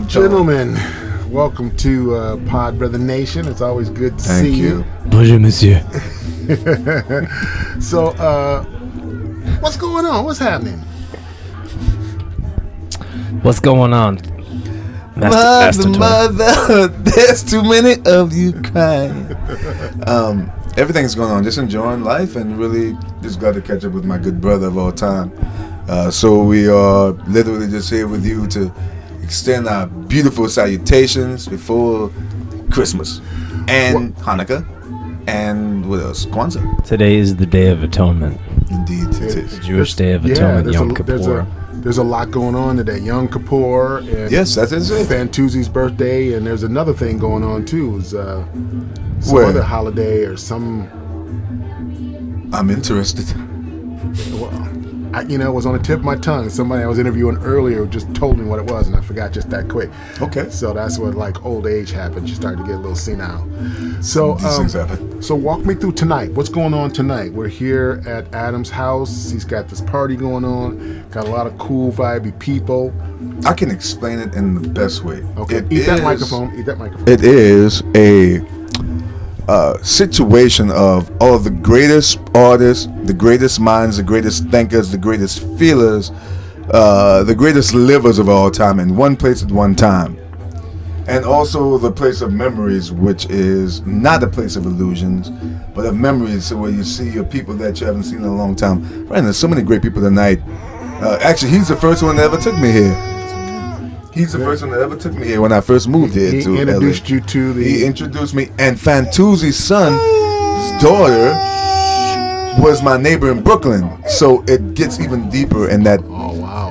Gentlemen, welcome to PodBrother Nation. It's always good to see you. Bonjour, monsieur. So, what's going on? What's happening? What's going on? Mother, there's too many of you crying. Everything's going on. Just enjoying life and really just glad to catch up with my good brother of all time. So we are literally just here with you to extend our beautiful salutations before Christmas and Hanukkah and what else? Kwanzaa. Today is the Day of Atonement. Indeed, it is. The Jewish Day of Atonement, Yom Kippur. There's a lot going on today. Yom Kippur. And yes, that is it. Fantuzzi's birthday, and there's another thing going on too. Is some other holiday or some. I'm interested. Well, it was on the tip of my tongue. Somebody I was interviewing earlier just told me what it was, and I forgot just that quick. Okay. So that's what old age happens. You start to get a little senile. So these things happen. So walk me through tonight. What's going on tonight? We're here at Adam's house. He's got this party going on. Got a lot of cool, vibey people. I can explain it in the best way. Okay. Eat that microphone. It is a situation of all of the greatest artists, the greatest minds, the greatest thinkers, the greatest feelers, the greatest livers of all time in one place at one time. And also the place of memories, which is not a place of illusions, but of memories, where you see your people that you haven't seen in a long time. Right, there's so many great people tonight. Actually, he's the first one that ever took me here. He's the first one that ever took me here when I first moved here to LA. He introduced you to the... He introduced me, and Fantuzzi's son's daughter was my neighbor in Brooklyn. So it gets even deeper in that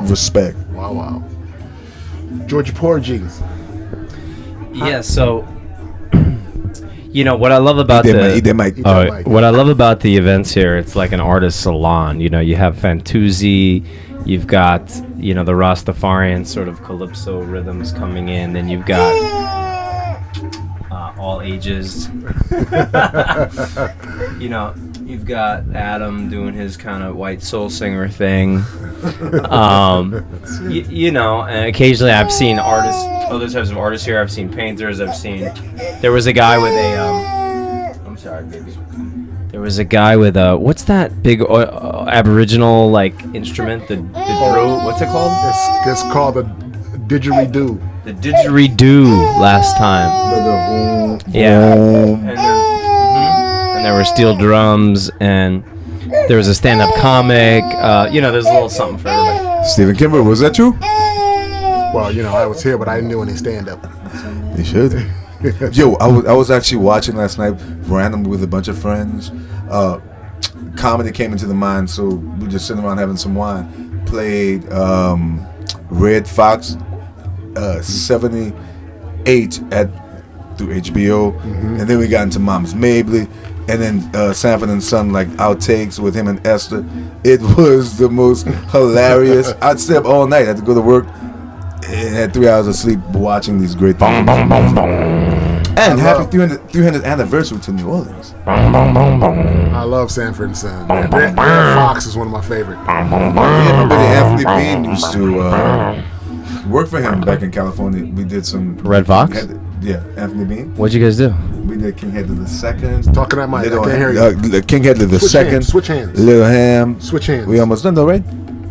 respect. Wow. Georgia Porgy's. Yeah, so what I love about what I love about the events here, it's like an artist salon. You have Fantuzzi, you've got the Rastafarian sort of calypso rhythms coming in, then you've got all ages. You've got Adam doing his kind of white soul singer thing. And occasionally I've seen other types of artists here. I've seen painters. There was a guy with a I'm sorry, baby. There was a guy with a, what's that big Aboriginal instrument? The dro, what's it called? It's called the didgeridoo. The didgeridoo last time. Yeah. And there were steel drums, and there was a stand-up comic. There's a little something for everybody. Stephen Kimber, was that you? Well, I was here, but I didn't do any stand-up. You should. Yo, I was actually watching last night randomly with a bunch of friends. Comedy came into the mind, so we just sitting around having some wine. Played Red Fox 78 through HBO, and then we got into Mama's Mabley, and then Sanford and Son outtakes with him and Esther. It was the most hilarious. I'd stay up all night. I had to go to work and had 3 hours of sleep watching these great things. And happy 300th anniversary to New Orleans. I love Sanford and Son. Red Fox is one of my favorite. Yeah, my buddy Anthony Bean used to work for him back in California. We did some Red Fox. Anthony Bean. What'd you guys do? We did King Hedley the Second. Talking at my King Hedley the Second. Switch hands. Little Ham. Switch hands. We almost done though, right?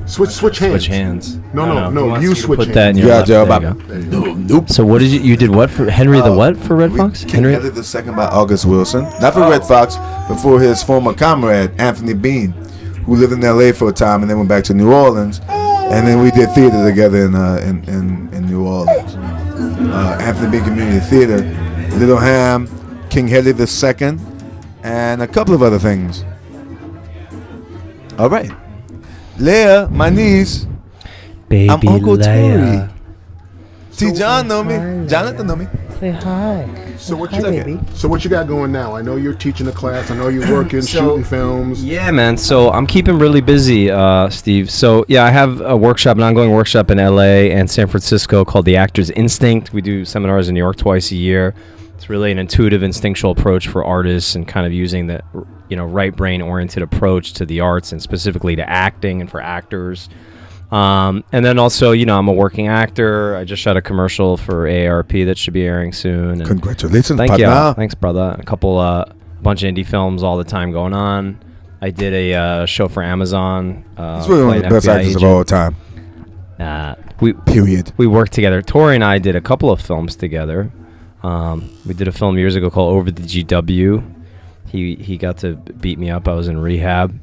Switch hands. Switch hands. No. You switch put hands. that in your left. There you go. Nope. So what did you did what for Henry the what for Red Fox? King Hedley the Second by August Wilson. Not for Red Fox, but for his former comrade Anthony Bean, who lived in L.A. for a time and then went back to New Orleans, and then we did theater together in New Orleans. Anthony Bean Community Theater, Little Ham, King Hedley the Second, and a couple of other things. All right. Leah, my niece. Baby I'm Uncle Leia. Tory. See, John know me. Jonathan know me. Say hi. So what you got going now? I know you're teaching a class. I know you're working, shooting films. Yeah, man. So I'm keeping really busy, Steve. So yeah, I have an ongoing workshop in LA and San Francisco called The Actor's Instinct. We do seminars in New York twice a year. It's really an intuitive, instinctual approach for artists and kind of using the, right brain-oriented approach to the arts and specifically to acting and for actors. And then also, I'm a working actor. I just shot a commercial for AARP that should be airing soon. And congratulations, thank you. partner. Thanks, brother. A bunch of indie films all the time going on. I did a show for Amazon. He's really one of the best actors of all time. Period. We worked together. Tory and I did a couple of films together. We did a film years ago called Over the GW. He got to beat me up. I was in rehab.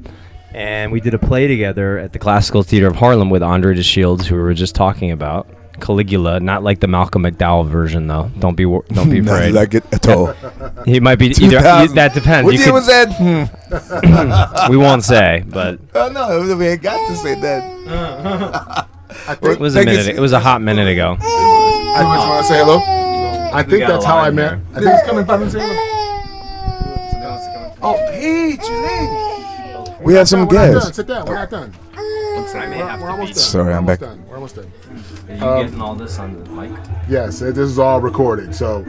And we did a play together at the Classical Theater of Harlem with Andre de Shields, who we were just talking about. Caligula, not like the Malcolm McDowell version, though. Don't be afraid. Not like it at all. He might be either. That depends. What year was that? We won't say, but. Oh no, we ain't got to say that. It was a minute. It was a hot minute ago. I just want to say hello. I think that's how I met. I think it's coming from the Oh, hey, Janine. We have some guests. Sit down. We're not done. I may have to be. Sorry, I'm back. We're almost done. Are you getting all this on the mic? Yes, this is all recorded. So, as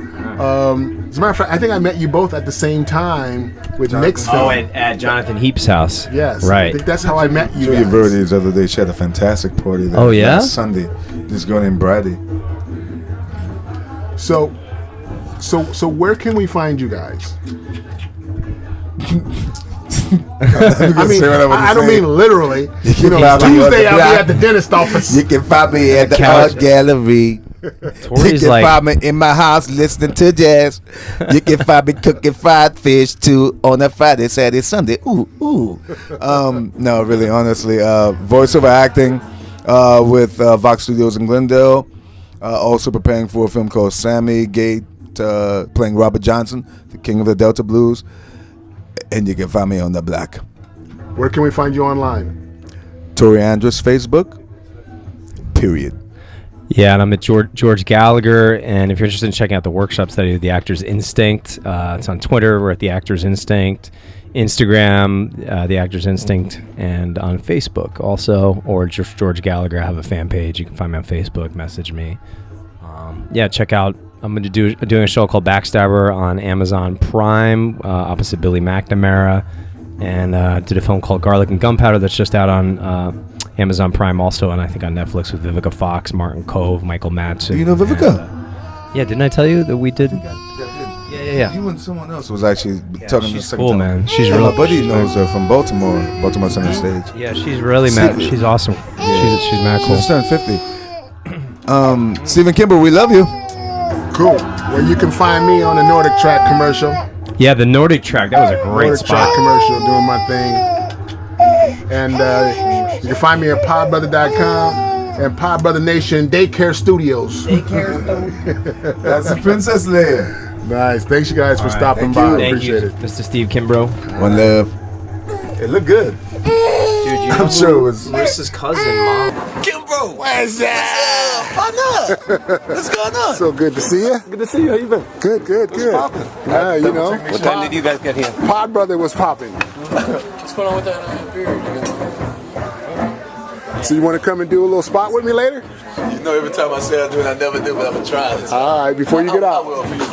a matter of fact, I think I met you both at the same time with Nick's film. Oh, at Jonathan Heap's house. Yes. Right. I think that's how I met you. Julia Verdi the other day, she had a fantastic party there. Oh, yeah? Last Sunday. This girl named Brady. So where can we find you guys? I don't mean literally. Tuesday I'll be at the dentist office. You can find me at the art gallery. Tori's you can find me in my house listening to jazz. You can find me cooking fried fish too on a Friday, Saturday, Sunday. Ooh. No, really, honestly, voiceover acting with Vox Studios in Glendale. Also preparing for a film called Sammy Gate, playing Robert Johnson, the King of the Delta Blues. And you can find me on the block. Where can we find you online? Tory Andrus, Facebook. Period. Yeah, and I'm at George Gallagher. And if you're interested in checking out the workshop study of The Actor's Instinct, it's on Twitter. We're at The Actor's Instinct. Instagram, The Actor's Instinct. And on Facebook also. Or just George Gallagher. I have a fan page. You can find me on Facebook. Message me. Check out. I'm going to doing a show called Backstabber on Amazon Prime, opposite Billy McNamara, and did a film called Garlic and Gunpowder that's just out on Amazon Prime also, and I think on Netflix with Vivica Fox, Martin Cove, Michael Madsen. You know Vivica? Yeah, didn't I tell you that we did? Yeah. You and someone else was actually talking she's the cool, time. Man. She's yeah, really. My buddy knows her from Baltimore Center Stage. Yeah, she's really mad. She's awesome. Yeah. She's mad cool. She's turned 50. Stephen Kimber, we love you. Cool. Well, you can find me on the Nordic Track commercial. Yeah, the Nordic Track. That was a great Nordic spot. Track commercial, doing my thing. And you can find me at PodBrother.com and PodBrother Nation Daycare Studios. That's the Princess Leia. Nice. Thanks, you guys, for stopping Thank by. you. Appreciate it. Mr. Steve Kimbrough. One love. It looked good. Dude, I'm sure it was. Marissa's cousin, Mom. Kimbrough! Where's that? What's going on? So good to see you. Good to see you. How you been? Good. poppin'? You know. What time did you guys get here? PodBrother was popping. What's going on with that beer? So you want to come and do a little spot with me later? You know, every time I say I do it, I never do, but I'm gonna try this. All right, before you get out. I will for you.